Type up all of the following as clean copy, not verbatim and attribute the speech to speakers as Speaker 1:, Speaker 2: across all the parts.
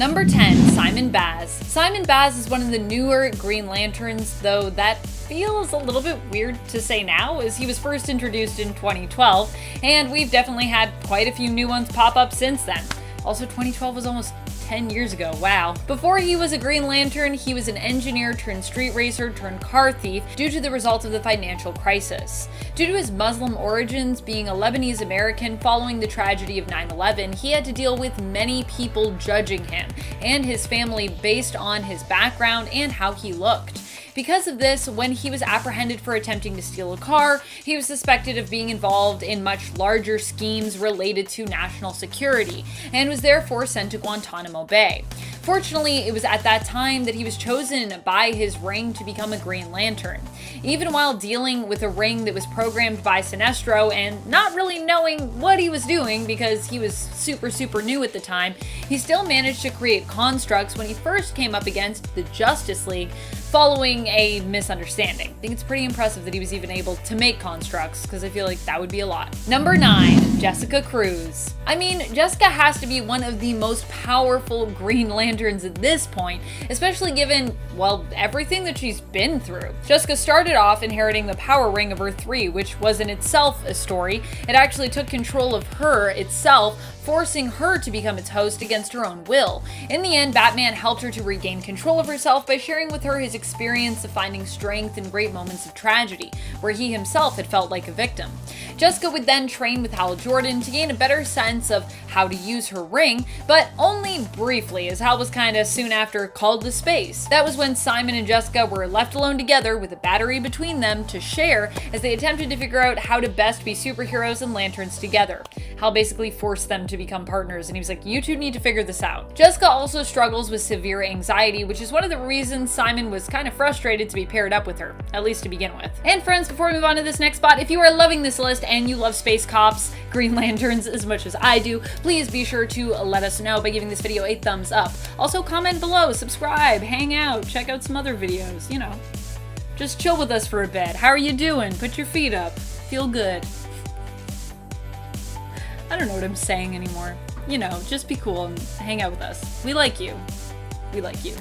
Speaker 1: Number 10, Simon Baz. Simon Baz is one of the newer Green Lanterns, though that feels a little bit weird to say now, as he was first introduced in 2012, and we've definitely had quite a few new ones pop up since then. Also, 2012 was almost 10 years ago, wow. Before he was a Green Lantern, he was an engineer turned street racer turned car thief due to the result of the financial crisis. Due to his Muslim origins, being a Lebanese American following the tragedy of 9/11, he had to deal with many people judging him and his family based on his background and how he looked. Because of this, when he was apprehended for attempting to steal a car, he was suspected of being involved in much larger schemes related to national security, and was therefore sent to Guantanamo Bay. Fortunately, it was at that time that he was chosen by his ring to become a Green Lantern. Even while dealing with a ring that was programmed by Sinestro and not really knowing what he was doing because he was super new at the time, he still managed to create constructs when he first came up against the Justice League following a misunderstanding. I think it's pretty impressive that he was even able to make constructs, because I feel like that would be a lot. Number 9, Jessica Cruz. I mean, Jessica has to be one of the most powerful Green Lanterns at this point, especially given, well, everything that she's been through. Jessica started off inheriting the power ring of Earth 3, which was in itself a story. It actually took control of her itself, forcing her to become its host against her own will. In the end, Batman helped her to regain control of herself by sharing with her his experience of finding strength in great moments of tragedy, where he himself had felt like a victim. Jessica would then train with Hal Jordan to gain a better sense of how to use her ring, but only briefly, as Hal was kinda soon after called to space. That was when Simon and Jessica were left alone together with a battery between them to share as they attempted to figure out how to best be superheroes and lanterns together. Hal basically forced them to become partners, and he was like, you two need to figure this out. Jessica also struggles with severe anxiety, which is one of the reasons Simon was kind of frustrated to be paired up with her, at least to begin with. And friends, before we move on to this next spot, if you are loving this list and you love space cops, Green Lanterns as much as I do, please be sure to let us know by giving this video a thumbs up. Also comment below, subscribe, hang out, check out some other videos, you know. Just chill with us for a bit. How are you doing? Put your feet up. Feel good. I don't know what I'm saying anymore. You know, just be cool and hang out with us. We like you. We like you.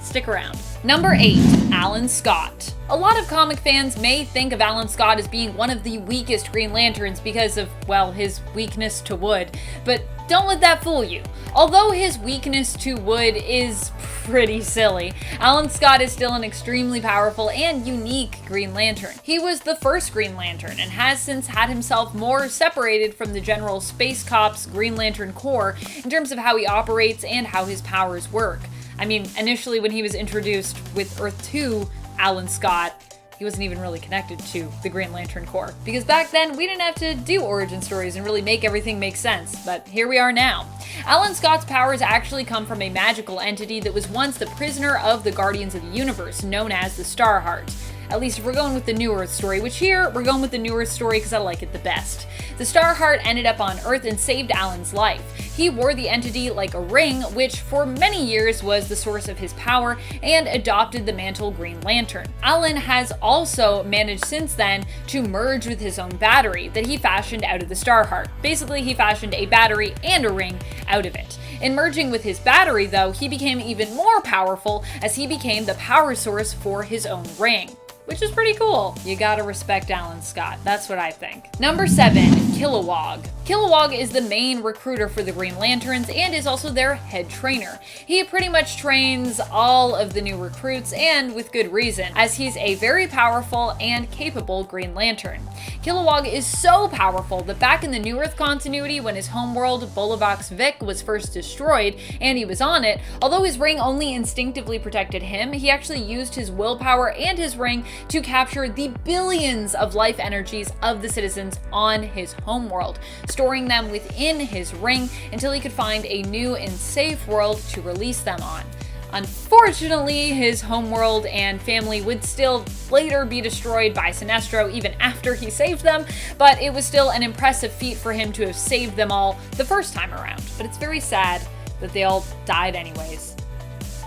Speaker 1: Stick around. Number 8, Alan Scott. A lot of comic fans may think of Alan Scott as being one of the weakest Green Lanterns because of, well, his weakness to wood, but don't let that fool you. Although his weakness to wood is pretty silly, Alan Scott is still an extremely powerful and unique Green Lantern. He was the first Green Lantern and has since had himself more separated from the general Space Cops Green Lantern Corps in terms of how he operates and how his powers work. I mean, initially when he was introduced with Earth 2, Alan Scott, he wasn't even really connected to the Green Lantern Corps. Because back then, we didn't have to do origin stories and really make everything make sense, but here we are now. Alan Scott's powers actually come from a magical entity that was once the prisoner of the Guardians of the Universe, known as the Starheart. At least if we're going with the New Earth story, which here, we're going with the New Earth story because I like it the best. The Starheart ended up on Earth and saved Alan's life. He wore the entity like a ring, which for many years was the source of his power, and adopted the mantle Green Lantern. Alan has also managed since then to merge with his own battery that he fashioned out of the Starheart. Basically, he fashioned a battery and a ring out of it. In merging with his battery, though, he became even more powerful as he became the power source for his own ring, which is pretty cool. You gotta respect Alan Scott. That's what I think. Number 7, Kilowog. Kilowog is the main recruiter for the Green Lanterns and is also their head trainer. He pretty much trains all of the new recruits, and with good reason, as he's a very powerful and capable Green Lantern. Kilowog is so powerful that back in the New Earth continuity, when his homeworld, Bolivax Vic, was first destroyed and he was on it, although his ring only instinctively protected him, he actually used his willpower and his ring to capture the billions of life energies of the citizens on his homeworld, storing them within his ring until he could find a new and safe world to release them on. Unfortunately, his homeworld and family would still later be destroyed by Sinestro even after he saved them, but it was still an impressive feat for him to have saved them all the first time around. But it's very sad that they all died anyways.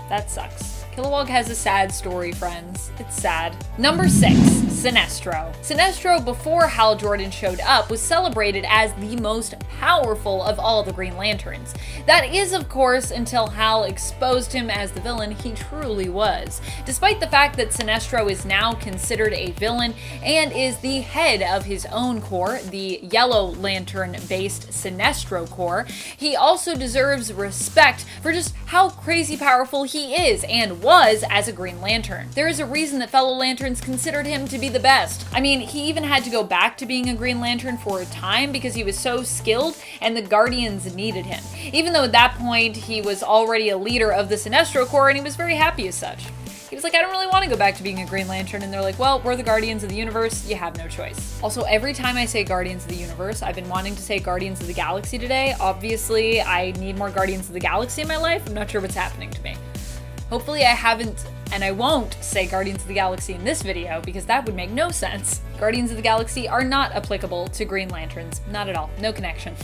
Speaker 1: That sucks. Kilowog has a sad story, friends. It's sad. Number 6, Sinestro. Sinestro, before Hal Jordan showed up, was celebrated as the most powerful of all the Green Lanterns. That is, of course, until Hal exposed him as the villain he truly was. Despite the fact that Sinestro is now considered a villain and is the head of his own corps, the Yellow Lantern-based Sinestro Corps, he also deserves respect for just how crazy powerful he is and was as a Green Lantern. There is a reason that fellow Lanterns considered him to be the best. I mean, he even had to go back to being a Green Lantern for a time because he was so skilled and the Guardians needed him. Even though at that point he was already a leader of the Sinestro Corps and he was very happy as such. He was like, I don't really want to go back to being a Green Lantern, and they're like, well, we're the Guardians of the Universe, you have no choice. Also, every time I say Guardians of the Universe, I've been wanting to say Guardians of the Galaxy today. Obviously, I need more Guardians of the Galaxy in my life. I'm not sure what's happening to me. Hopefully I haven't, and I won't say Guardians of the Galaxy in this video, because that would make no sense. Guardians of the Galaxy are not applicable to Green Lanterns. Not at all. No connection.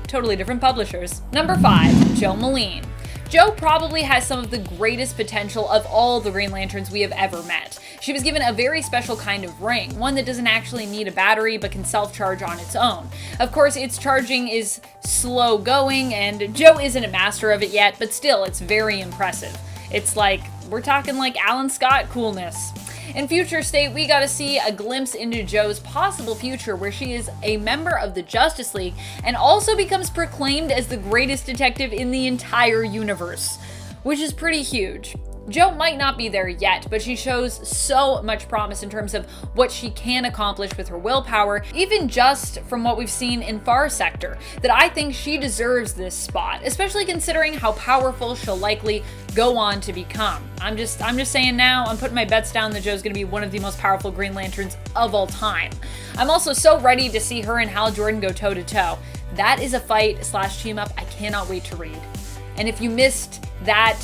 Speaker 1: Totally different publishers. Number 5, Jo Malene. Jo probably has some of the greatest potential of all the Green Lanterns we have ever met. She was given a very special kind of ring, one that doesn't actually need a battery but can self-charge on its own. Of course, its charging is slow going, and Jo isn't a master of it yet, but still, it's very impressive. It's like, we're talking like Alan Scott coolness. In Future State, we got to see a glimpse into Jo's possible future where she is a member of the Justice League and also becomes proclaimed as the greatest detective in the entire universe, which is pretty huge. Jo might not be there yet, but she shows so much promise in terms of what she can accomplish with her willpower, even just from what we've seen in Far Sector, that I think she deserves this spot, especially considering how powerful she'll likely go on to become. I'm just saying now, I'm putting my bets down that Jo's gonna be one of the most powerful Green Lanterns of all time. I'm also so ready to see her and Hal Jordan go toe to toe. That is a fight / team up I cannot wait to read. And if you missed that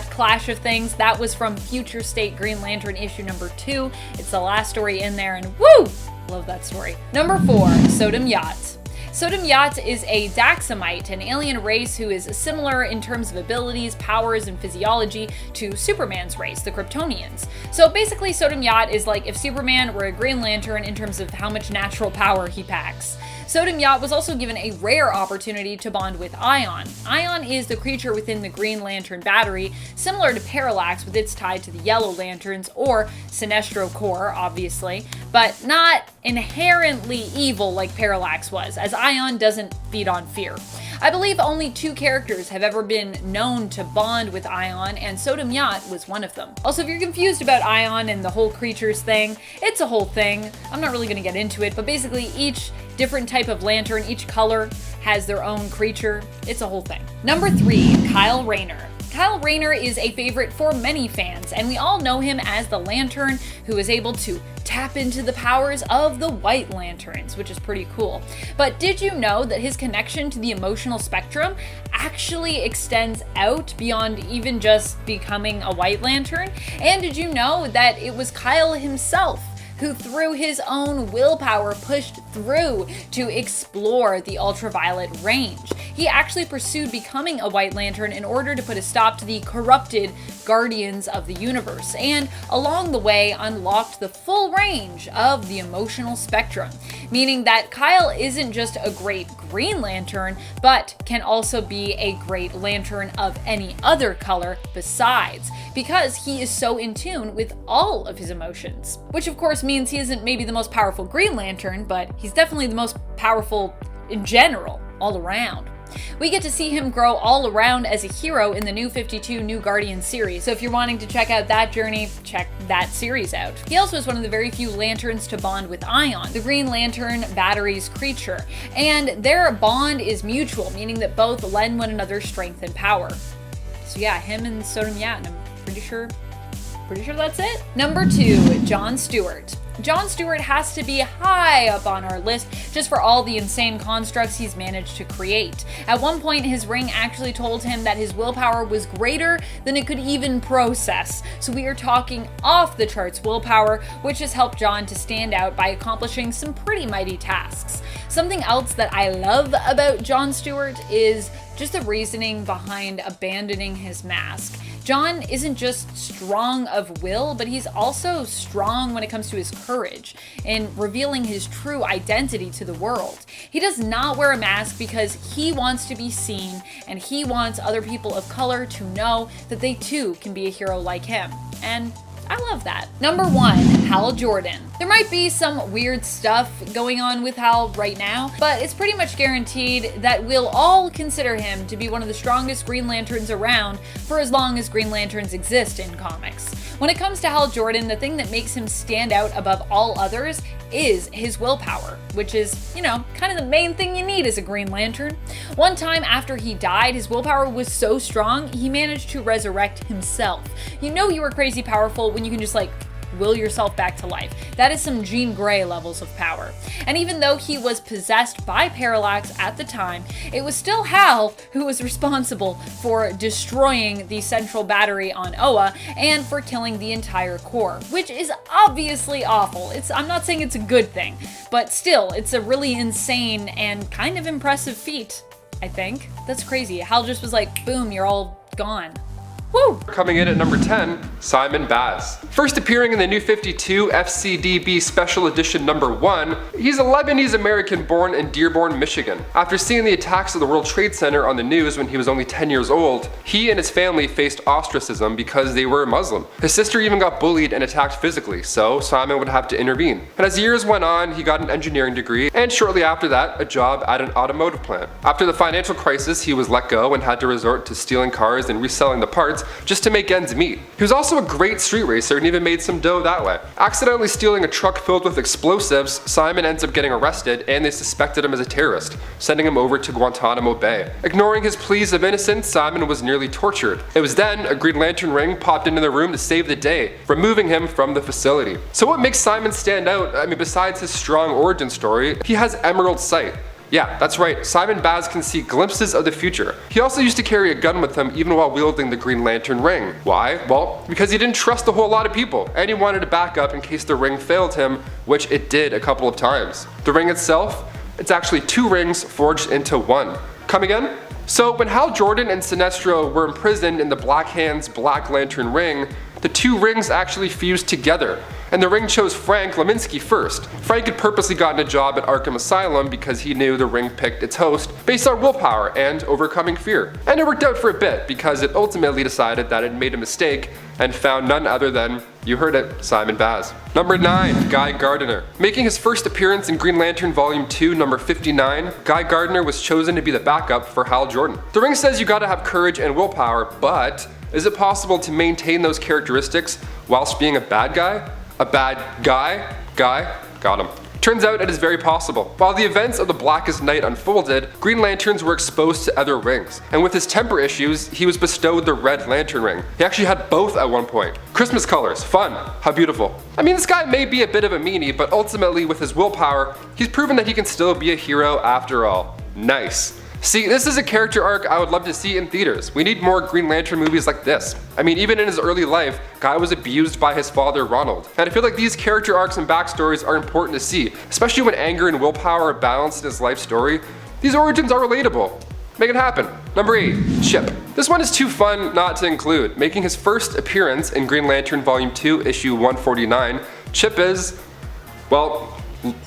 Speaker 1: clash of things, that was from Future State Green Lantern issue number 2. It's the last story in there, and woo! Love that story. Number 4, Sodom Yat. Sodom Yat is a Daxamite, an alien race who is similar in terms of abilities, powers, and physiology to Superman's race, the Kryptonians. So basically, Sodom Yat is like if Superman were a Green Lantern in terms of how much natural power he packs. Sodom Yat was also given a rare opportunity to bond with Ion. Ion is the creature within the Green Lantern battery, similar to Parallax with its tie to the Yellow Lanterns, or Sinestro Corps, obviously, but not inherently evil like Parallax was, as Ion doesn't feed on fear. I believe only 2 characters have ever been known to bond with Ion, and Sodom Yat was one of them. Also, if you're confused about Ion and the whole creatures thing, it's a whole thing. I'm not really going to get into it, but basically each different type of lantern, each color has their own creature. It's a whole thing. Number 3, Kyle Rayner. Kyle Rayner is a favorite for many fans, and we all know him as the Lantern who is able to tap into the powers of the White Lanterns, which is pretty cool. But did you know that his connection to the emotional spectrum actually extends out beyond even just becoming a White Lantern? And did you know that it was Kyle himself who through his own willpower pushed through to explore the ultraviolet range? He actually pursued becoming a White Lantern in order to put a stop to the corrupted Guardians of the Universe, and along the way unlocked the full range of the emotional spectrum, meaning that Kyle isn't just a great Green Lantern, but can also be a great Lantern of any other color besides, because he is so in tune with all of his emotions. Which of course means he isn't maybe the most powerful Green Lantern, but he's definitely the most powerful in general, all around. We get to see him grow all around as a hero in the New 52 New Guardians series, so if you're wanting to check out that journey, check that series out. He also is one of the very few Lanterns to bond with Ion, the Green Lantern battery's creature, and their bond is mutual, meaning that both lend one another strength and power. So yeah, him and Sodom Yat, and I'm pretty sure that's it. Number 2, John Stewart. John Stewart has to be high up on our list just for all the insane constructs he's managed to create. At one point, his ring actually told him that his willpower was greater than it could even process. So we are talking off the charts willpower, which has helped John to stand out by accomplishing some pretty mighty tasks. Something else that I love about John Stewart is just the reasoning behind abandoning his mask. John isn't just strong of will, but he's also strong when it comes to his courage in revealing his true identity to the world. He does not wear a mask because he wants to be seen, and he wants other people of color to know that they too can be a hero like him. And I love that. Number 1, Hal Jordan. There might be some weird stuff going on with Hal right now, but it's pretty much guaranteed that we'll all consider him to be one of the strongest Green Lanterns around for as long as Green Lanterns exist in comics. When it comes to Hal Jordan, the thing that makes him stand out above all others is his willpower, which is, kind of the main thing you need as a Green Lantern. One time after he died, his willpower was so strong, he managed to resurrect himself. You know you were crazy powerful when you can just will yourself back to life. That is some Jean Grey levels of power. And even though he was possessed by Parallax at the time, it was still Hal who was responsible for destroying the central battery on Oa and for killing the entire Corps, which is obviously awful. I'm not saying it's a good thing, but still, it's a really insane and kind of impressive feat, I think. That's crazy. Hal just was like, boom, you're all gone. Woo!
Speaker 2: Coming in at number 10, Simon Baz. First appearing in the New 52 FCDB Special Edition number 1, he's a Lebanese-American born in Dearborn, Michigan. After seeing the attacks of the World Trade Center on the news when he was only 10 years old, he and his family faced ostracism because they were Muslim. His sister even got bullied and attacked physically, so Simon would have to intervene. And as years went on, he got an engineering degree, and shortly after that, a job at an automotive plant. After the financial crisis, he was let go and had to resort to stealing cars and reselling the parts just to make ends meet. He was also a great street racer and even made some dough that way. Accidentally stealing a truck filled with explosives, Simon ends up getting arrested and they suspected him as a terrorist, sending him over to Guantanamo Bay. Ignoring his pleas of innocence, Simon was nearly tortured. It was then a Green Lantern ring popped into the room to save the day, removing him from the facility. So what makes Simon stand out? Besides his strong origin story, he has emerald sight. Yeah, that's right, Simon Baz can see glimpses of the future. He also used to carry a gun with him even while wielding the Green Lantern ring. Why? Well, because he didn't trust a whole lot of people, and he wanted to back up in case the ring failed him, which it did a couple of times. The ring itself, it's actually 2 rings forged into 1. Come again? So when Hal Jordan and Sinestro were imprisoned in the Black Hand's Black Lantern ring, the 2 rings actually fused together, and the ring chose Frank Leminski first. Frank had purposely gotten a job at Arkham Asylum because he knew the ring picked its host based on willpower and overcoming fear. And it worked out for a bit because it ultimately decided that it made a mistake and found none other than, you heard it, Simon Baz. Number 9, Guy Gardner. Making his first appearance in Green Lantern Volume 2, number 59, Guy Gardner was chosen to be the backup for Hal Jordan. The ring says you gotta have courage and willpower, but is it possible to maintain those characteristics whilst being a bad guy? A bad guy? Got him. Turns out it is very possible. While the events of the Blackest Night unfolded, Green Lanterns were exposed to other rings, and with his temper issues, he was bestowed the Red Lantern ring. He actually had both at one point. Christmas colors, fun, how beautiful. This guy may be a bit of a meanie, but ultimately with his willpower, he's proven that he can still be a hero after all. Nice. See, this is a character arc I would love to see in theaters. We need more Green Lantern movies like this. Even in his early life, Guy was abused by his father Ronald. And I feel like these character arcs and backstories are important to see, especially when anger and willpower are balanced in his life story. These origins are relatable. Make it happen. Number 8, Chip. This one is too fun not to include. Making his first appearance in Green Lantern Volume 2, issue 149, Chip is, well,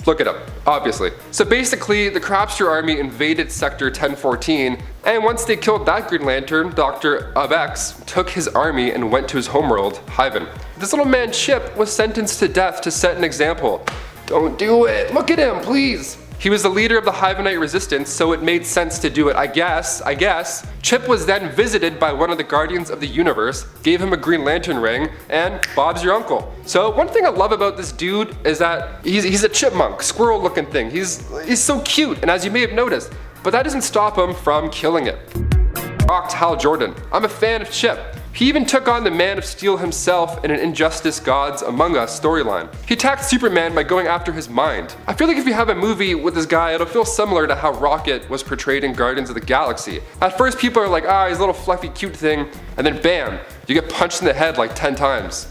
Speaker 2: look it up, obviously. So basically, the Crapster army invaded Sector 1014, and once they killed that Green Lantern, Dr. of X took his army and went to his homeworld, Hyven. This little man Chip was sentenced to death to set an example. Don't do it, look at him, please. He was the leader of the Hyvenite resistance, so it made sense to do it, I guess. Chip was then visited by one of the Guardians of the Universe, gave him a Green Lantern ring, and Bob's your uncle. So one thing I love about this dude is that he's a chipmunk, squirrel looking thing. He's so cute, and as you may have noticed, but that doesn't stop him from killing it. Rocked Hal Jordan. I'm a fan of Chip. He even took on the Man of Steel himself in an Injustice Gods Among Us storyline. He attacked Superman by going after his mind. I feel like if you have a movie with this guy, it'll feel similar to how Rocket was portrayed in Guardians of the Galaxy. At first people are like, he's a little fluffy cute thing, and then bam, you get punched in the head like 10 times.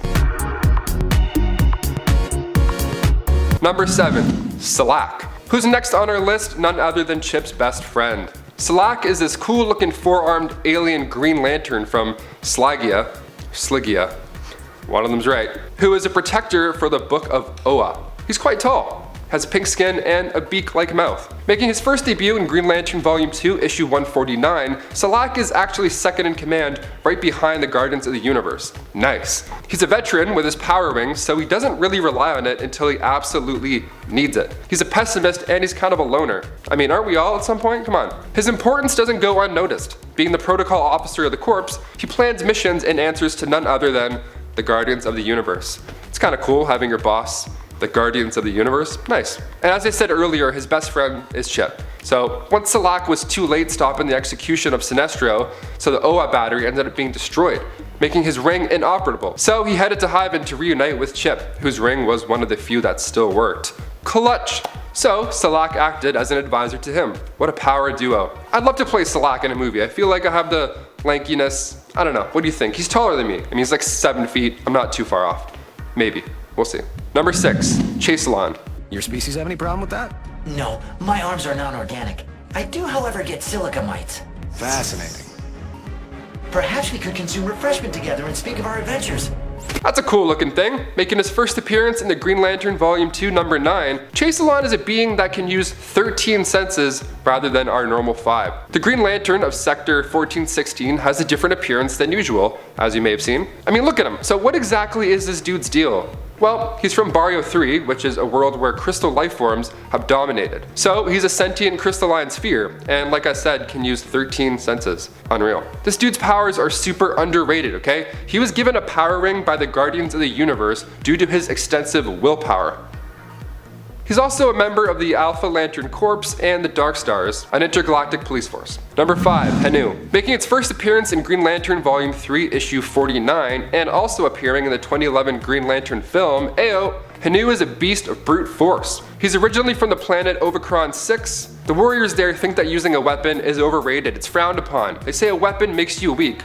Speaker 2: Number 7, Slack. Who's next on our list? None other than Chip's best friend. Salak is this cool looking four-armed alien Green Lantern from Sligia, one of them's right, who is a protector for the Book of Oa. He's quite tall, has pink skin and a beak-like mouth. Making his first debut in Green Lantern Volume 2, Issue 149, Salak is actually second in command right behind the Guardians of the Universe. Nice. He's a veteran with his power ring, so he doesn't really rely on it until he absolutely needs it. He's a pessimist and he's kind of a loner. I mean, aren't we all at some point? Come on. His importance doesn't go unnoticed. Being the protocol officer of the Corps, he plans missions and answers to none other than the Guardians of the Universe. It's kind of cool having your boss the Guardians of the Universe. Nice. And as I said earlier, his best friend is Chip. So once Salak was too late stopping the execution of Sinestro, so the Oa battery ended up being destroyed, making his ring inoperable. So he headed to Hyven to reunite with Chip, whose ring was one of the few that still worked. Clutch! So Salak acted as an advisor to him. What a power duo. I'd love to play Salak in a movie. I feel like I have the lankiness. I don't know. What do you think? He's taller than me. I mean, he's like 7 feet. I'm not too far off. Maybe. We'll see. Number 6, Chaselon.
Speaker 3: Your species have any problem with that?
Speaker 4: No, my arms are non-organic. I do, however, get silica mites.
Speaker 3: Fascinating.
Speaker 4: Perhaps we could consume refreshment together and speak of our adventures.
Speaker 2: That's a cool looking thing. Making his first appearance in the Green Lantern Volume 2, Number 9, Chaselon is a being that can use 13 senses rather than our normal 5. The Green Lantern of Sector 1416 has a different appearance than usual, as you may have seen. I mean, look at him. So what exactly is this dude's deal? Well, he's from Barrio 3, which is a world where crystal life forms have dominated. So he's a sentient crystalline sphere, and like I said, can use 13 senses. Unreal. This dude's powers are super underrated, okay? He was given a power ring by the Guardians of the Universe due to his extensive willpower. He's also a member of the Alpha Lantern Corps and the Dark Stars, an intergalactic police force. Number 5, Hanu. Making its first appearance in Green Lantern Volume 3, Issue 49, and also appearing in the 2011 Green Lantern film, Ayo, Hanu is a beast of brute force. He's originally from the planet Ovicron 6. The warriors there think that using a weapon is overrated, it's frowned upon. They say a weapon makes you weak.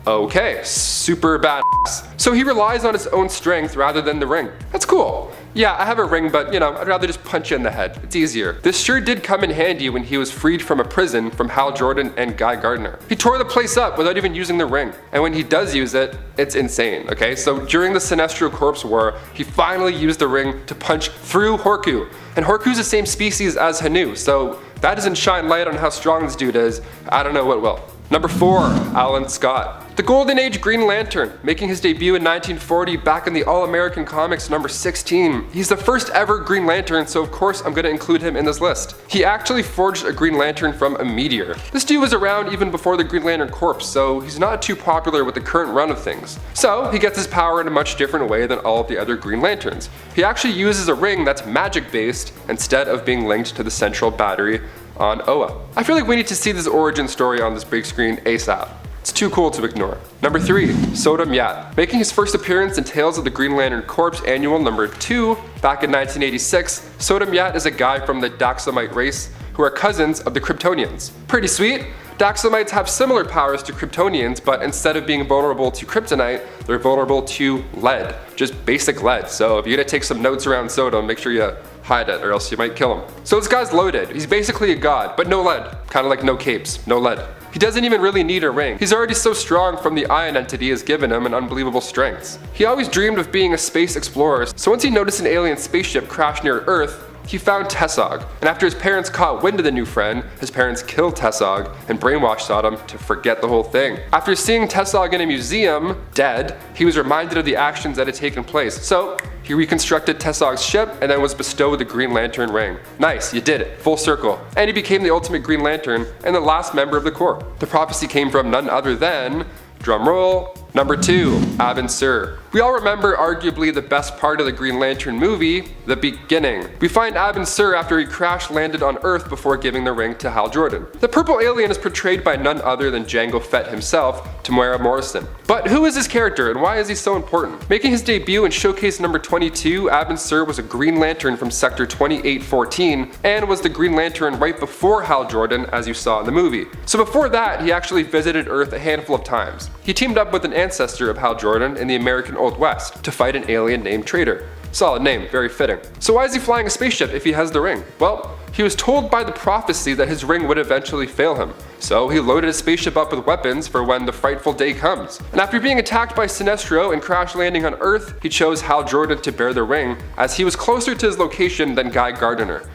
Speaker 2: Okay, super badass. So he relies on his own strength rather than the ring. That's cool. Yeah, I have a ring, but you know, I'd rather just punch you in the head. It's easier. This sure did come in handy when he was freed from a prison from Hal Jordan and Guy Gardner. He tore the place up without even using the ring. And when he does use it, it's insane, okay? So during the Sinestro Corps War, he finally used the ring to punch through Horku. And Horku's the same species as Hanu, so that doesn't shine light on how strong this dude is. I don't know what will. Number 4, Alan Scott. The Golden Age Green Lantern, making his debut in 1940 back in the All-American Comics number 16. He's the first ever Green Lantern, so of course I'm gonna include him in this list. He actually forged a Green Lantern from a meteor. This dude was around even before the Green Lantern Corps, so he's not too popular with the current run of things. So he gets his power in a much different way than all of the other Green Lanterns. He actually uses a ring that's magic based instead of being linked to the central battery on Oa. I feel like we need to see this origin story on this big screen ASAP. It's too cool to ignore. Number 3, Sodom Yat. Making his first appearance in Tales of the Green Lantern Corps Annual number 2 back in 1986, Sodom Yat is a guy from the Daxamite race who are cousins of the Kryptonians. Pretty sweet. Daxamites have similar powers to Kryptonians, but instead of being vulnerable to kryptonite, they're vulnerable to lead. Just basic lead. So if you're gonna take some notes around Sodom, make sure you hide it or else you might kill him. So this guy's loaded. He's basically a god, but no lead. Kinda like no capes, no lead. He doesn't even really need a ring. He's already so strong from the ion entity has given him an unbelievable strengths. He always dreamed of being a space explorer, so once he noticed an alien spaceship crash near Earth, he found Tessog, and after his parents caught wind of the new friend, his parents killed Tessog and brainwashed Sodom to forget the whole thing. After seeing Tessog in a museum, dead, he was reminded of the actions that had taken place, so he reconstructed Tessog's ship and then was bestowed the Green Lantern ring. Nice, you did it, full circle. And he became the ultimate Green Lantern and the last member of the Corps. The prophecy came from none other than, drumroll, number 2, Abin Sur. We all remember arguably the best part of the Green Lantern movie, the beginning. We find Abin Sur after he crash landed on Earth before giving the ring to Hal Jordan. The purple alien is portrayed by none other than Jango Fett himself, Tamara Morrison. But who is this character and why is he so important? Making his debut in Showcase number 22, Abin Sur was a Green Lantern from Sector 2814 and was the Green Lantern right before Hal Jordan as you saw in the movie. So before that, he actually visited Earth a handful of times. He teamed up with an ancestor of Hal Jordan in the American Old West to fight an alien named Traitor. Solid name, very fitting. So why is he flying a spaceship if he has the ring? Well, he was told by the prophecy that his ring would eventually fail him. So he loaded his spaceship up with weapons for when the frightful day comes. And after being attacked by Sinestro and crash landing on Earth, he chose Hal Jordan to bear the ring, as he was closer to his location than Guy Gardner.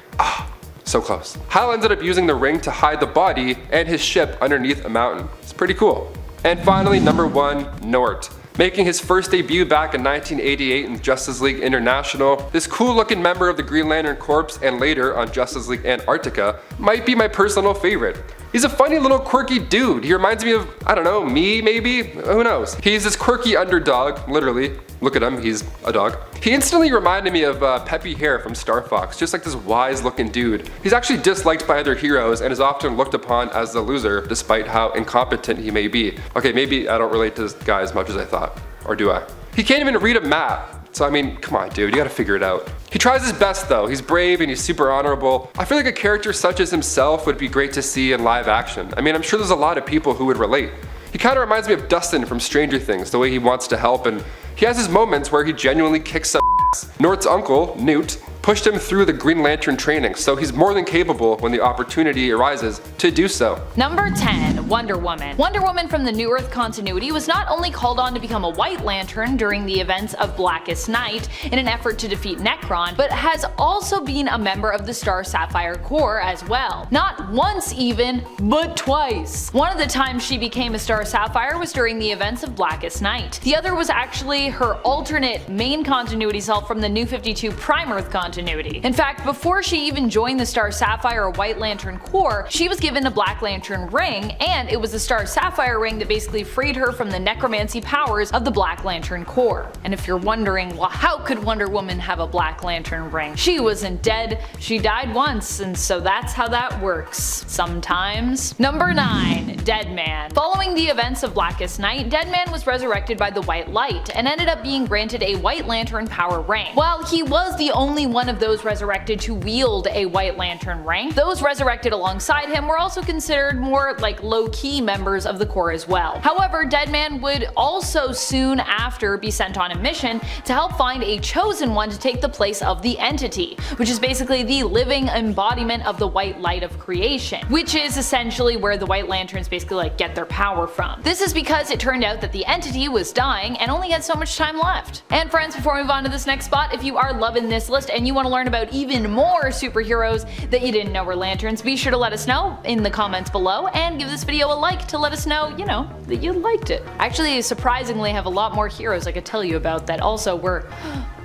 Speaker 2: So close. Hal ended up using the ring to hide the body and his ship underneath a mountain. It's pretty cool. And finally, number 1, Nort. Making his first debut back in 1988 in Justice League International, this cool looking member of the Green Lantern Corps and later on Justice League Antarctica might be my personal favorite. He's a funny little quirky dude. He reminds me of, I don't know, me maybe? Who knows? He's this quirky underdog, literally. Look at him, he's a dog. He instantly reminded me of Peppy Hare from Star Fox, just like this wise looking dude. He's actually disliked by other heroes and is often looked upon as the loser despite how incompetent he may be. Okay, maybe I don't relate to this guy as much as I thought. Or do I? He can't even read a map. So I mean, come on dude, you gotta figure it out. He tries his best though, he's brave and he's super honorable. I feel like a character such as himself would be great to see in live action. I mean, I'm sure there's a lot of people who would relate. He kinda reminds me of Dustin from Stranger Things, the way he wants to help, and he has his moments where he genuinely kicks some ass. Nort's uncle, Newt, pushed him through the Green Lantern training, so he's more than capable when the opportunity arises to do so.
Speaker 1: Number 10, Wonder Woman. Wonder Woman from the New Earth continuity was not only called on to become a White Lantern during the events of Blackest Night in an effort to defeat Necron, but has also been a member of the Star Sapphire Corps as well. Not once even, but twice. One of the times she became a Star Sapphire was during the events of Blackest Night. The other was actually her alternate main continuity self from the New 52 Prime Earth continuity. In fact, before she even joined the Star Sapphire or White Lantern Corps, she was given a Black Lantern ring, and it was the Star Sapphire ring that basically freed her from the necromancy powers of the Black Lantern Corps. And if you're wondering, well, how could Wonder Woman have a Black Lantern ring? She wasn't dead, she died once, and so that's how that works. Sometimes. Number 9, Deadman. Following the events of Blackest Night, Deadman was resurrected by the White Light and ended up being granted a White Lantern power ring. While he was the only one of those resurrected to wield a White Lantern ring, those resurrected alongside him were also considered more like low-key members of the Corps as well. However, Deadman would also soon after be sent on a mission to help find a chosen one to take the place of the Entity, which is basically the living embodiment of the White Light of creation, which is essentially where the White Lanterns basically like get their power from. This is because it turned out that the Entity was dying and only had so much time left. And friends, before we move on to this next spot, if you are loving this list and you want to learn about even more superheroes that you didn't know were lanterns, be sure to let us know in the comments below and give this video a like to let us know, you know, that you liked it. Actually, I surprisingly have a lot more heroes I could tell you about that also were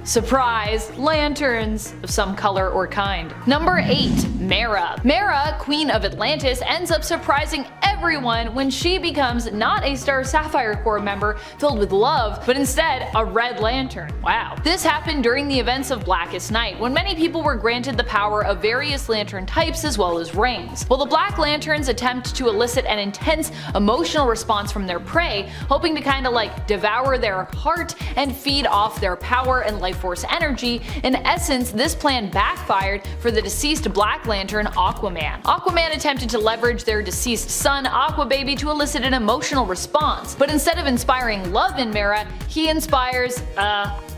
Speaker 1: surprise lanterns of some color or kind. Number 8, Mera. Mera, Queen of Atlantis, ends up surprising everyone when she becomes not a Star Sapphire Corps member filled with love, but instead a Red Lantern. Wow. This happened during the events of Blackest Night, when many people were granted the power of various lantern types as well as rings. While the Black Lanterns attempt to elicit an intense emotional response from their prey, hoping to kinda like devour their heart and feed off their power and life force energy, in essence this plan backfired for the deceased Black Lantern Aquaman. Aquaman attempted to leverage their deceased son Aquababy to elicit an emotional response, but instead of inspiring love in Mera, he inspires,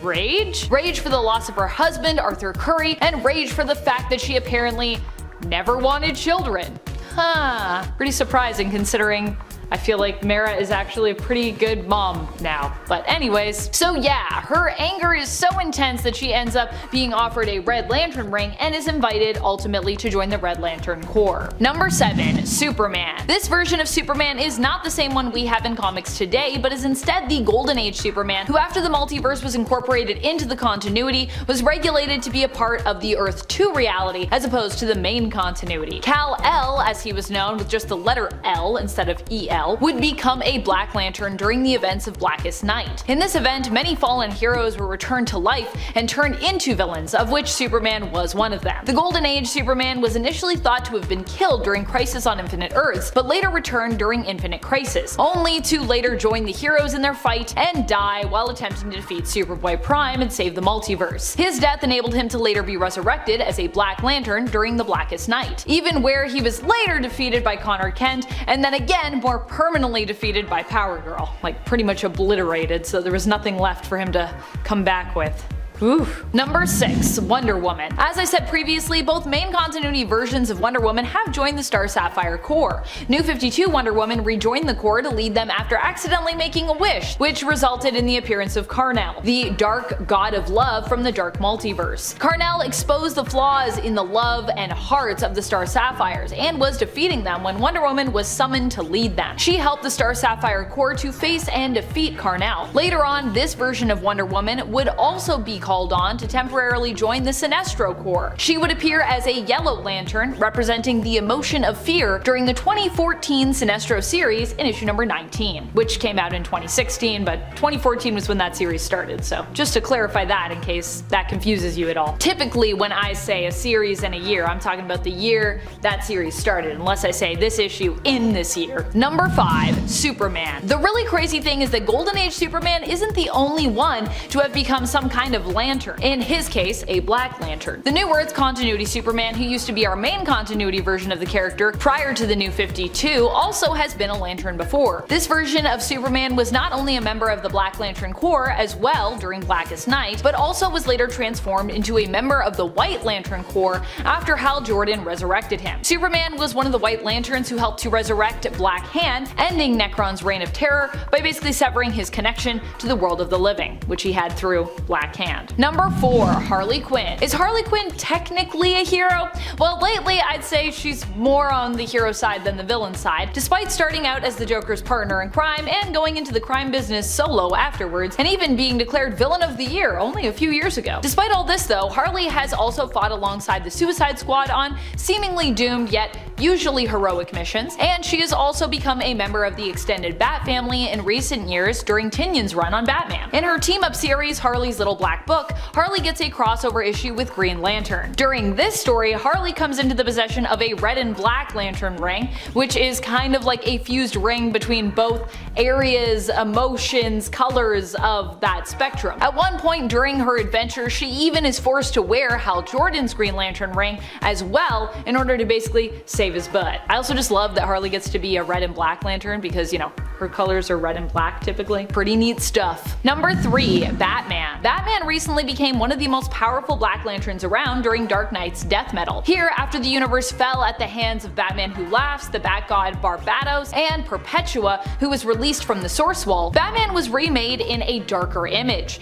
Speaker 1: rage? Rage for the loss of her husband Arthur Curry, and rage for the fact that she apparently never wanted children. Pretty surprising considering I feel like Mera is actually a pretty good mom now. But anyways, so yeah, her anger is so intense that she ends up being offered a Red Lantern ring and is invited ultimately to join the Red Lantern Corps. Number 7, Superman. This version of Superman is not the same one we have in comics today, but is instead the Golden Age Superman, who after the multiverse was incorporated into the continuity, was regulated to be a part of the Earth 2 reality as opposed to the main continuity. Kal-El, as he was known with just the letter L instead of EL, would become a Black Lantern during the events of Blackest Night. In this event, many fallen heroes were returned to life and turned into villains, of which Superman was one of them. The Golden Age Superman was initially thought to have been killed during Crisis on Infinite Earths, but later returned during Infinite Crisis, only to later join the heroes in their fight and die while attempting to defeat Superboy Prime and save the multiverse. His death enabled him to later be resurrected as a Black Lantern during the Blackest Night, even where he was later defeated by Connor Kent and then again more permanently defeated by Power Girl, like pretty much obliterated, so there was nothing left for him to come back with. Oof. Number 6. Wonder Woman. As I said previously, both main continuity versions of Wonder Woman have joined the Star Sapphire Corps. New 52 Wonder Woman rejoined the Corps to lead them after accidentally making a wish, which resulted in the appearance of Karnell, the dark god of love from the dark multiverse. Karnell exposed the flaws in the love and hearts of the Star Sapphires and was defeating them when Wonder Woman was summoned to lead them. She helped the Star Sapphire Corps to face and defeat Karnell. Later on, this version of Wonder Woman would also be called on to temporarily join the Sinestro Corps. She would appear as a yellow lantern, representing the emotion of fear during the 2014 Sinestro series in issue number 19, which came out in 2016, but 2014 was when that series started, so just to clarify that in case that confuses you at all. Typically when I say a series and a year, I'm talking about the year that series started, unless I say this issue in this year. Number 5. Superman. The really crazy thing is that Golden Age Superman isn't the only one to have become some kind of lantern. In his case, a Black Lantern. The New Earth continuity Superman, who used to be our main continuity version of the character prior to the New 52, also has been a lantern before. This version of Superman was not only a member of the Black Lantern Corps as well during Blackest Night, but also was later transformed into a member of the White Lantern Corps after Hal Jordan resurrected him. Superman was one of the White Lanterns who helped to resurrect Black Hand, ending Necron's reign of terror by basically severing his connection to the world of the living, which he had through Black Hand. Number 4. Harley Quinn. Is Harley Quinn technically a hero? Well, lately I'd say she's more on the hero side than the villain side, despite starting out as the Joker's partner in crime and going into the crime business solo afterwards, and even being declared Villain of the Year only a few years ago. Despite all this though, Harley has also fought alongside the Suicide Squad on seemingly doomed yet usually heroic missions, and she has also become a member of the extended Bat family in recent years during Tynion's run on Batman. In her team-up series Harley's Little Black Book, Harley gets a crossover issue with Green Lantern. During this story, Harley comes into the possession of a red and black lantern ring, which is kind of like a fused ring between both areas, emotions, colors of that spectrum. At one point during her adventure, she even is forced to wear Hal Jordan's Green Lantern ring as well in order to basically save his butt. I also just love that Harley gets to be a red and black lantern because, you know, her colors are red and black typically. Pretty neat stuff. Number 3. Batman. Batman recently became one of the most powerful Black Lanterns around during Dark Knight's death metal. Here, after the universe fell at the hands of Batman Who Laughs, the Bat God Barbados, and Perpetua, who was released from the Source Wall, Batman was remade in a darker image.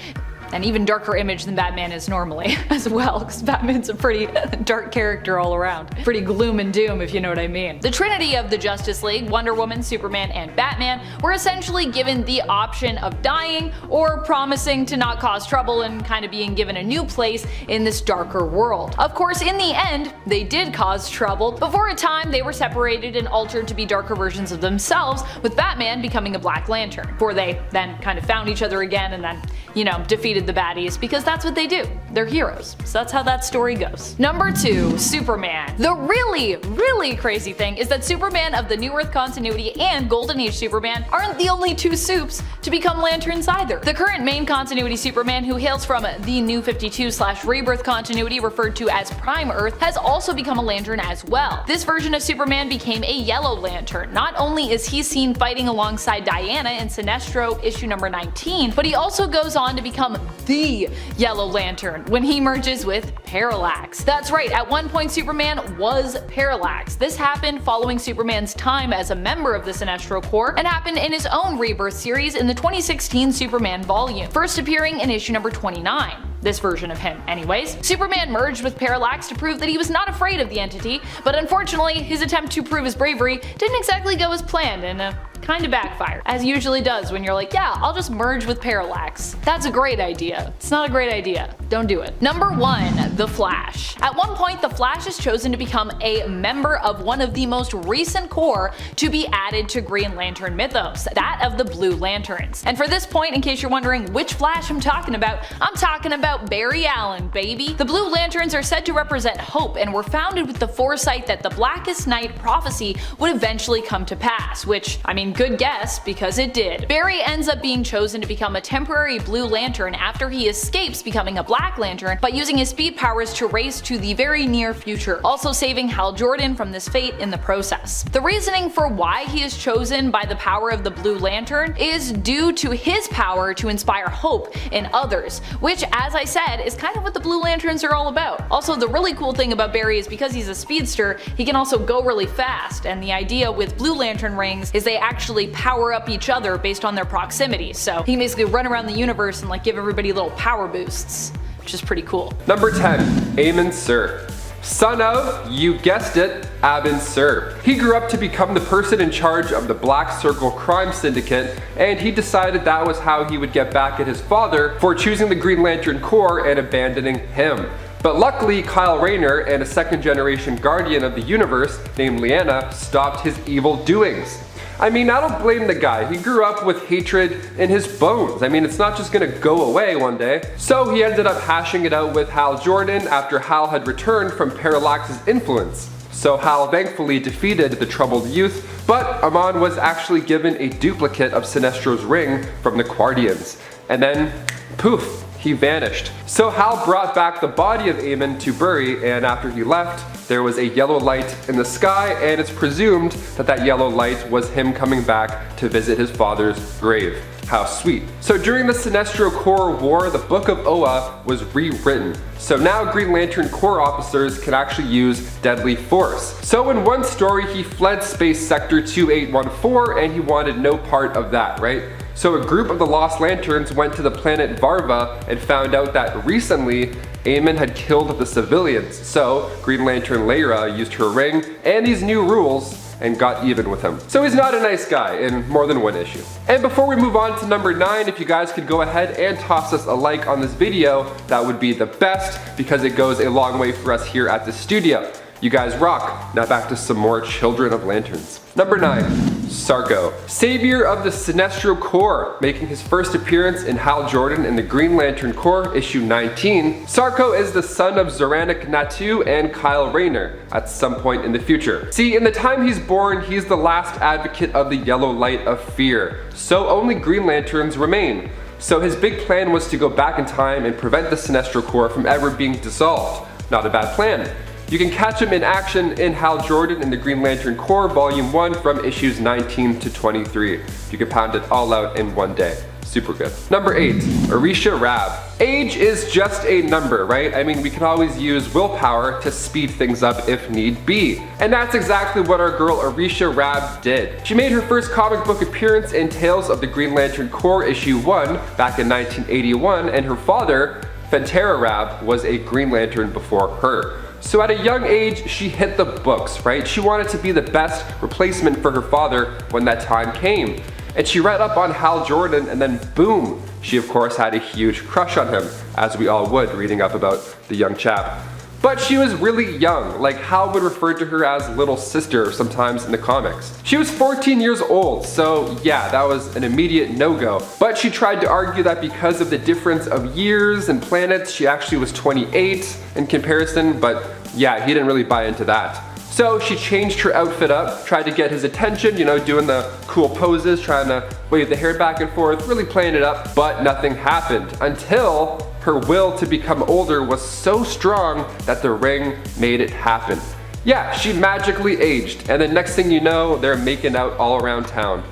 Speaker 1: An even darker image than Batman is normally as well, because Batman's a pretty dark character all around. Pretty gloom and doom, if you know what I mean. The trinity of the Justice League, Wonder Woman, Superman, and Batman, were essentially given the option of dying or promising to not cause trouble and kind of being given a new place in this darker world. Of course, in the end, they did cause trouble, but for a time they were separated and altered to be darker versions of themselves, with Batman becoming a Black Lantern, before they then kind of found each other again and then, you know, defeated the baddies, because that's what they do. They're heroes. So that's how that story goes. Number 2. Superman. The really crazy thing is that Superman of the New Earth continuity and Golden Age Superman aren't the only two supes to become lanterns either. The current main continuity Superman, who hails from the New 52/Rebirth continuity referred to as Prime Earth, has also become a lantern as well. This version of Superman became a yellow lantern. Not only is he seen fighting alongside Diana in Sinestro issue number 19, but he also goes on to become the Yellow Lantern when he merges with Parallax. That's right, at one point Superman was Parallax. This happened following Superman's time as a member of the Sinestro Corps and happened in his own Rebirth series in the 2016 Superman volume, first appearing in issue number 29. This version of him anyways. Superman merged with Parallax to prove that he was not afraid of the entity, but unfortunately his attempt to prove his bravery didn't exactly go as planned and kinda backfired, as usually does when you're like, yeah, I'll just merge with Parallax. That's a great idea. It's not a great idea. Don't do it. Number 1. The Flash. At one point, the Flash is chosen to become a member of one of the most recent corps to be added to Green Lantern mythos, that of the Blue Lanterns. And for this point, in case you're wondering which Flash I'm talking about Barry Allen, baby. The Blue Lanterns are said to represent hope and were founded with the foresight that the Blackest Night prophecy would eventually come to pass, which, I mean, good guess, because it did. Barry ends up being chosen to become a temporary Blue Lantern after he escapes becoming a Black Lantern by using his speed powers to race to the very near future, also saving Hal Jordan from this fate in the process. The reasoning for why he is chosen by the power of the Blue Lantern is due to his power to inspire hope in others, which, as I said, is kind of what the Blue Lanterns are all about. Also, the really cool thing about Barry is because he's a speedster, he can also go really fast, and the idea with Blue Lantern rings is they actually power up each other based on their proximity, so he can basically run around the universe and like give everybody little power boosts, which is pretty cool.
Speaker 2: Number 10. Eamon Sir. Son of, you guessed it, Abin Sur. He grew up to become the person in charge of the Black Circle crime syndicate, and he decided that was how he would get back at his father for choosing the Green Lantern Corps and abandoning him. But luckily, Kyle Rayner and a second-generation guardian of the universe named Lyanna stopped his evil doings. I mean, I don't blame the guy. He grew up with hatred in his bones. I mean, it's not just gonna go away one day. So he ended up hashing it out with Hal Jordan after Hal had returned from Parallax's influence. So Hal thankfully defeated the troubled youth, but Amon was actually given a duplicate of Sinestro's ring from the Guardians. And then, poof, he vanished. So Hal brought back the body of Eamon to bury, and after he left, there was a yellow light in the sky, and it's presumed that that yellow light was him coming back to visit his father's grave. How sweet. So during the Sinestro Corps War, the Book of Oa was rewritten. So now Green Lantern Corps officers can actually use deadly force. So in one story, he fled Space Sector 2814 and he wanted no part of that, right? So a group of the Lost Lanterns went to the planet Varva and found out that recently Eamon had killed the civilians. So Green Lantern Lyra used her ring and these new rules and got even with him. So he's not a nice guy in more than one issue. And before we move on to number 9, if you guys could go ahead and toss us a like on this video, that would be the best because it goes a long way for us here at the studio. You guys rock. Now back to some more Children of Lanterns. Number 9. Sarko. Savior of the Sinestro Corps, making his first appearance in Hal Jordan in the Green Lantern Corps issue 19. Sarko is the son of Zoranik Natu and Kyle Rayner at some point in the future. See, in the time he's born, he's the last advocate of the yellow light of fear, so only Green Lanterns remain. So his big plan was to go back in time and prevent the Sinestro Corps from ever being dissolved. Not a bad plan. You can catch him in action in Hal Jordan in the Green Lantern Corps Volume 1 from issues 19 to 23. You can pound it all out in one day. Super good. Number 8. Orisha Rab. Age is just a number, right? I mean, we can always use willpower to speed things up if need be. And that's exactly what our girl Orisha Rab did. She made her first comic book appearance in Tales of the Green Lantern Corps issue 1 back in 1981, and her father, Fentera Rab, was a Green Lantern before her. So at a young age, she hit the books, right? She wanted to be the best replacement for her father when that time came. And she read up on Hal Jordan, and then boom, she of course had a huge crush on him, as we all would reading up about the young chap. But she was really young, like Hal would refer to her as little sister sometimes in the comics. She was 14 years old, so yeah, that was an immediate no-go. But she tried to argue that because of the difference of years and planets, she actually was 28 in comparison, but yeah, he didn't really buy into that. So she changed her outfit up, tried to get his attention, you know, doing the cool poses, trying to wave the hair back and forth, really playing it up, but nothing happened until her will to become older was so strong that the ring made it happen. Yeah, she magically aged, and the next thing you know, they're making out all around town.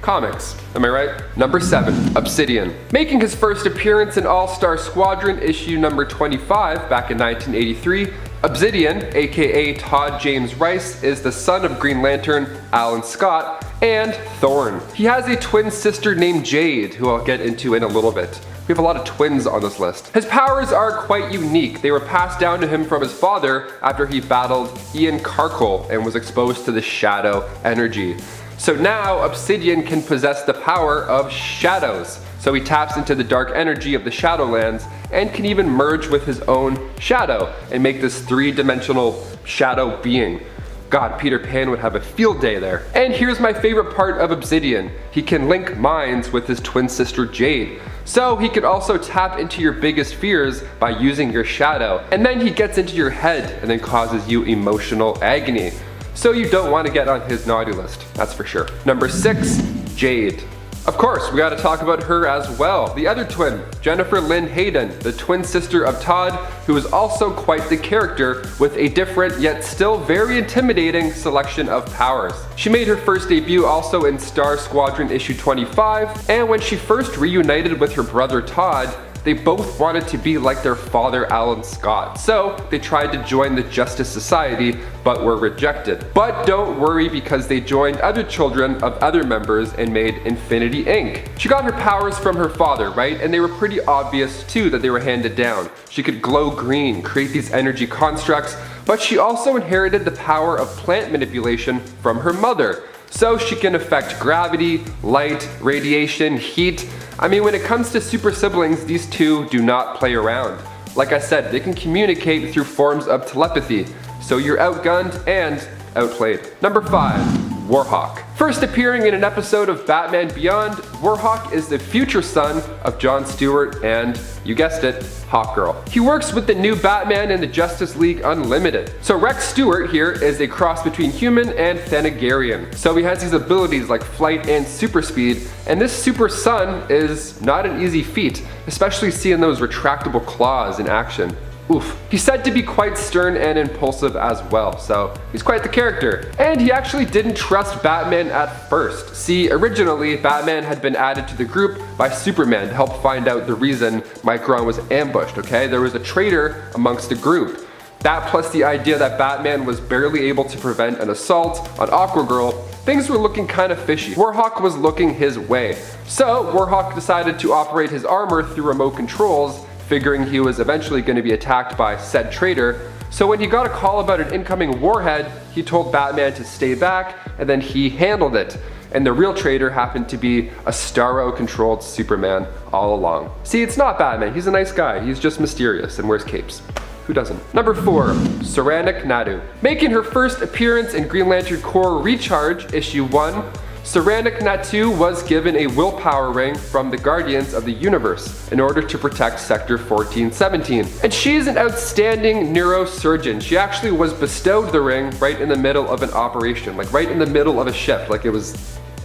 Speaker 2: Comics, am I right? Number 7, Obsidian. Making his first appearance in All-Star Squadron issue number 25 back in 1983, Obsidian, aka Todd James Rice, is the son of Green Lantern Alan Scott and Thorn. He has a twin sister named Jade, who I'll get into in a little bit. We have a lot of twins on this list. His powers are quite unique. They were passed down to him from his father after he battled Ian Karkull and was exposed to the shadow energy. So now Obsidian can possess the power of shadows. So he taps into the dark energy of the Shadowlands and can even merge with his own shadow and make this 3-dimensional shadow being. God, Peter Pan would have a field day there. And here's my favorite part of Obsidian. He can link minds with his twin sister Jade. So he can also tap into your biggest fears by using your shadow. And then he gets into your head and then causes you emotional agony. so you don't want to get on his naughty list, that's for sure. Number 6, Jade. Of course, we gotta talk about her as well. The other twin, Jennifer Lynn Hayden, the twin sister of Todd, who is also quite the character with a different yet still very intimidating selection of powers. She made her first debut also in Star Squadron issue 25, and when she first reunited with her brother Todd, they both wanted to be like their father Alan Scott, so they tried to join the Justice Society but were rejected. But don't worry, because they joined other children of other members and made Infinity Inc. She got her powers from her father, right? And they were pretty obvious too that they were handed down. She could glow green, create these energy constructs, but she also inherited the power of plant manipulation from her mother. So she can affect gravity, light, radiation, heat. I mean, when it comes to super siblings, these two do not play around. Like I said, they can communicate through forms of telepathy, so you're outgunned and outplayed. Number 5, Warhawk. First appearing in an episode of Batman Beyond, Warhawk is the future son of Jon Stewart and, you guessed it, Hawkgirl. He works with the new Batman in the Justice League Unlimited. So Rex Stewart here is a cross between human and Thanagarian. So he has these abilities like flight and super speed, and this super son is not an easy feat, especially seeing those retractable claws in action. Oof. He's said to be quite stern and impulsive as well, so he's quite the character. And he actually didn't trust Batman at first. See, originally, Batman had been added to the group by Superman to help find out the reason Micron was ambushed, okay? There was a traitor amongst the group. That plus the idea that Batman was barely able to prevent an assault on Aquagirl, things were looking kind of fishy. Warhawk was looking his way. So Warhawk decided to operate his armor through remote controls, figuring he was eventually going to be attacked by said traitor. So when he got a call about an incoming warhead, he told Batman to stay back, and then he handled it. And the real traitor happened to be a Starro-controlled Superman all along. See, it's not Batman, he's a nice guy, he's just mysterious and wears capes. Who doesn't? Number 4, Saranac Nadu. Making her first appearance in Green Lantern Corps Recharge, issue 1, Saranac Natu was given a willpower ring from the Guardians of the Universe in order to protect Sector 1417. And she's an outstanding neurosurgeon. She actually was bestowed the ring right in the middle of an operation, like right in the middle of a shift, like it was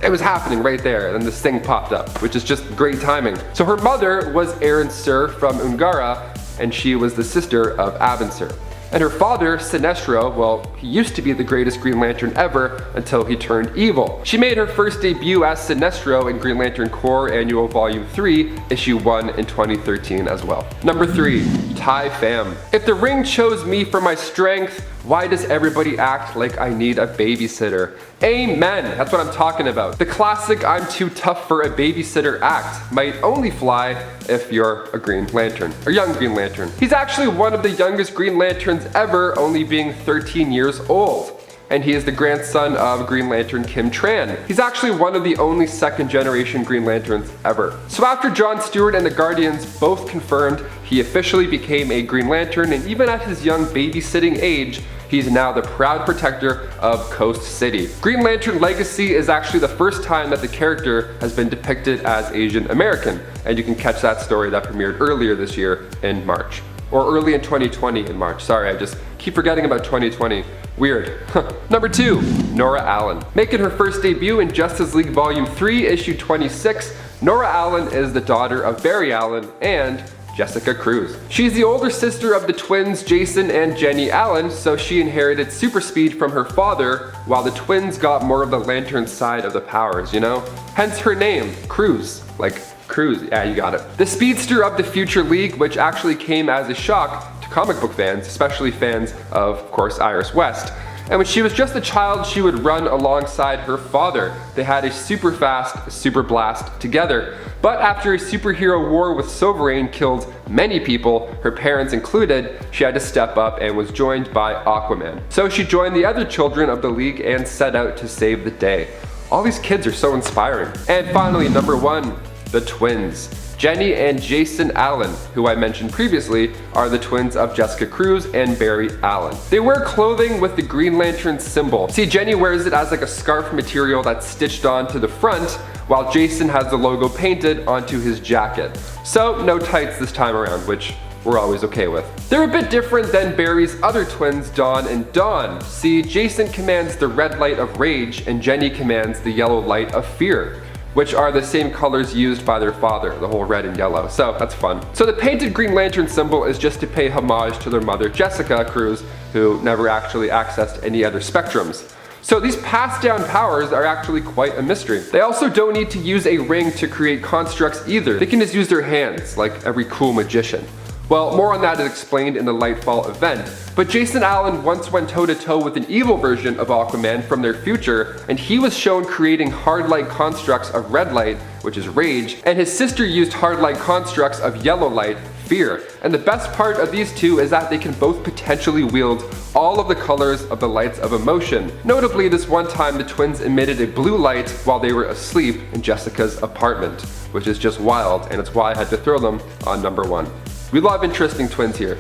Speaker 2: happening right there, and this thing popped up, which is just great timing. So her mother was Aaron Sur from Ungara, and she was the sister of Abin Sur. And her father, Sinestro, well, he used to be the greatest Green Lantern ever until he turned evil. She made her first debut as Sinestro in Green Lantern Corps Annual Volume 3, Issue 1 in 2013 as well. Number 3, Tai Pham. If the ring chose me for my strength, why does everybody act like I need a babysitter? Amen, that's what I'm talking about. The classic I'm too tough for a babysitter act might only fly if you're a Green Lantern, or young Green Lantern. He's actually one of the youngest Green Lanterns ever, only being 13 years old. And he is the grandson of Green Lantern Kim Tran. He's actually one of the only second generation Green Lanterns ever. So after Jon Stewart and the Guardians both confirmed, he officially became a Green Lantern, and even at his young babysitting age, he's now the proud protector of Coast City. Green Lantern Legacy is actually the first time that the character has been depicted as Asian American, and you can catch that story that premiered earlier this year in March. Or early in 2020 in March. Sorry, I just keep forgetting about 2020. Weird. Number 2, Nora Allen. Making her first debut in Justice League Volume 3, Issue 26, Nora Allen is the daughter of Barry Allen and Jessica Cruz. She's the older sister of the twins Jason and Jenny Allen, so she inherited super speed from her father, while the twins got more of the Lantern side of the powers, you know? Hence her name, Cruz, like Cruz, yeah, you got it. The speedster of the Future League, which actually came as a shock to comic book fans, especially fans of course, Iris West. And when she was just a child, she would run alongside her father. They had a super fast super blast together. But after a superhero war with Sovereign killed many people, her parents included, she had to step up and was joined by Aquaman. So she joined the other children of the League and set out to save the day. All these kids are so inspiring. And finally, number 1, the twins. Jenny and Jason Allen, who I mentioned previously, are the twins of Jessica Cruz and Barry Allen. They wear clothing with the Green Lantern symbol. See, Jenny wears it as like a scarf material that's stitched onto the front, while Jason has the logo painted onto his jacket. So no tights this time around, which we're always okay with. They're a bit different than Barry's other twins, Dawn and Dawn. See, Jason commands the red light of rage and Jenny commands the yellow light of fear, which are the same colors used by their father, the whole red and yellow, so that's fun. So the painted Green Lantern symbol is just to pay homage to their mother Jessica Cruz, who never actually accessed any other spectrums. So these passed down powers are actually quite a mystery. They also don't need to use a ring to create constructs either. They can just use their hands, like every cool magician. Well, more on that is explained in the Lightfall event, but Jason Allen once went toe-to-toe with an evil version of Aquaman from their future, and he was shown creating hard light constructs of red light, which is rage, and his sister used hard light constructs of yellow light, fear. And the best part of these two is that they can both potentially wield all of the colors of the lights of emotion. Notably, this one time the twins emitted a blue light while they were asleep in Jessica's apartment, which is just wild, and it's why I had to throw them on number 1. We love interesting twins here.